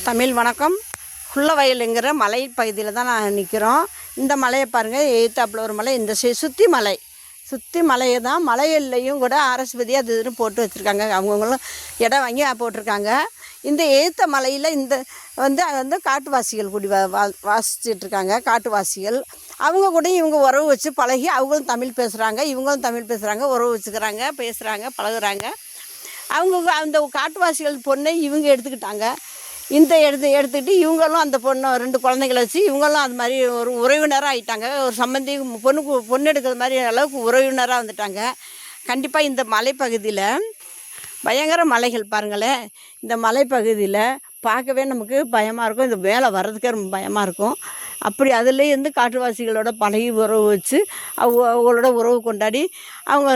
தமிழ் வணக்கம். குள்ளவயலுங்கிற மலை பகுதியில் தான் நான் நிற்கிறோம். இந்த மலையை பாருங்கள், எய்த்தாப்பில் ஒரு மலை, இந்த சுற்றி மலையை தான் மலையிலையும் கூட அரசுபதி அது இதுன்னு போட்டு வச்சுருக்காங்க. அவங்கவுங்களும் இடம் வாங்கி போட்டிருக்காங்க. இந்த எய்த்த மலையில் இந்த வந்து காட்டுவாசிகள் கூடி வாசிச்சிட்ருக்காங்க. காட்டுவாசிகள் அவங்க கூட இவங்க உறவு வச்சு பழகி அவங்களும் தமிழ் பேசுகிறாங்க, இவங்களும் தமிழ் பேசுகிறாங்க, உறவு வச்சுக்கிறாங்க, பேசுகிறாங்க, பழகுறாங்க. அவங்க அந்த காட்டுவாசிகள் பொண்ணை இவங்க எடுத்துக்கிட்டாங்க. இந்த எடுத்துக்கிட்டு இவங்களும் அந்த ரெண்டு குழந்தைகளை வச்சு இவங்களும் அது மாதிரி ஒரு உறவினராக ஆகிட்டாங்க. ஒரு சம்பந்தி பொண்ணு எடுக்கிற மாதிரி அளவுக்கு உறவினராக வந்துட்டாங்க. கண்டிப்பாக இந்த மலைப்பகுதியில் பயங்கர மலைகள் பாருங்களேன். இந்த மலைப்பகுதியில் பார்க்கவே நமக்கு பயமாக இருக்கும். இந்த மேலே வர்றதுக்கே ரொம்ப பயமாக இருக்கும். அப்படி அதுலேருந்து காட்டுவாசிகளோட பழகி உறவு வச்சு அவங்களோட உறவு கொண்டாடி அவங்க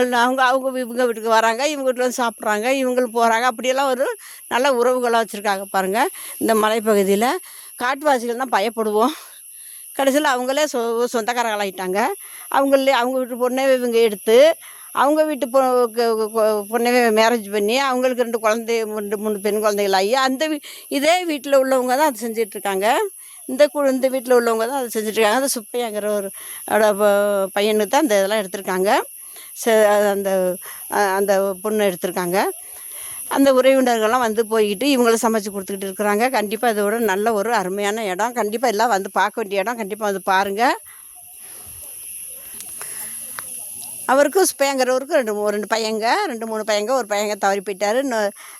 இவங்க வீட்டுக்கு வராங்க, இவங்க வீட்டில் வந்து சாப்பிட்றாங்க, இவங்களும் போகிறாங்க. அப்படியெல்லாம் ஒரு நல்ல உறவுகளாக வச்சுருக்காங்க பாருங்கள். இந்த மலைப்பகுதியில் காட்டுவாசிகள் தான் பயப்படுவோம். கடைசியில் அவங்களே சொந்தக்காரங்களாகிட்டாங்க. அவங்க வீட்டு பொண்ணை இவங்க எடுத்து அவங்க வீட்டு பொண்ணவே மேரேஜ் பண்ணி அவங்களுக்கு 2 குழந்தை 3 பெண் குழந்தைகளாகி இதே வீட்டில் உள்ளவங்க தான் அது செஞ்சிட்ருக்காங்க. இந்த வீட்டில் உள்ளவங்க தான் அது செஞ்சிட்ருக்காங்க. அந்த சுப்பையாங்கிற ஒரு பையனுக்கு தான் அந்த இதெல்லாம் எடுத்திருக்காங்க. அந்த பொண்ணு எடுத்திருக்காங்க. அந்த உறவினர்கள்லாம் வந்து போய்கிட்டு இவங்கள சமைச்சு கொடுத்துக்கிட்டு இருக்கிறாங்க. கண்டிப்பாக இதோட நல்ல ஒரு அருமையான இடம். கண்டிப்பாக எல்லாம் வந்து பார்க்க வேண்டிய இடம். கண்டிப்பாக வந்து பாருங்கள். அவருக்கும் சுப்பையாங்கிறவருக்கும் 2 பையங்க, 2-3 பையங்க. ஒரு பையங்க தவறி போயிட்டார்.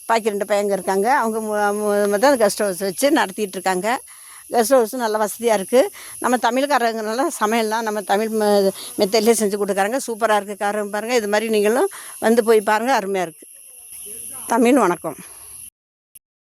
பாக்கி 2 பையங்க இருக்காங்க. அவங்க தான் கெஸ்ட் ஹவுஸ் வச்சு நடத்திட்டு இருக்காங்க. கெஸ்ட் ஹவுஸும் நல்லா வசதியாக இருக்குது. நம்ம தமிழ்காரங்கனால சமையல்லாம் நம்ம தமிழ் மெத்தட்லேயே செஞ்சு கொடுக்குறாங்க. சூப்பராக இருக்குது. காரம் பாருங்கள். இது மாதிரி நீங்களும் வந்து போய் பாருங்கள். அருமையாக இருக்குது. தமிழ் வணக்கம்.